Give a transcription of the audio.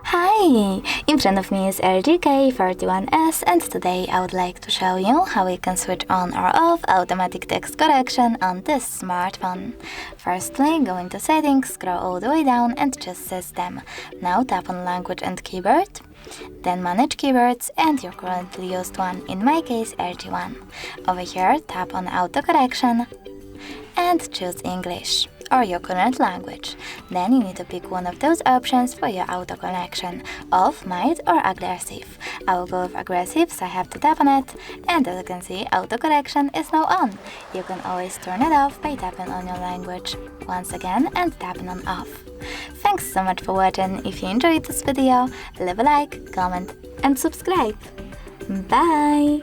Hi! In front of me is LG K41S, and today I would like to show you how we can switch on or off automatic text correction on this smartphone. Firstly, go into settings, scroll all the way down and choose system. Now tap on language and keyboard, then manage keyboards and your currently used one, in my case LG1. Over here tap on autocorrection and choose English or your current language. Then you need to pick one of those options for your autocorrection: off, mild or aggressive. I will go with aggressive, so I have to tap on it, and as you can see, autocorrection is now on. You can always turn it off by tapping on your language once again and tapping on off. Thanks so much for watching. If you enjoyed this video, leave a like, comment and subscribe. Bye!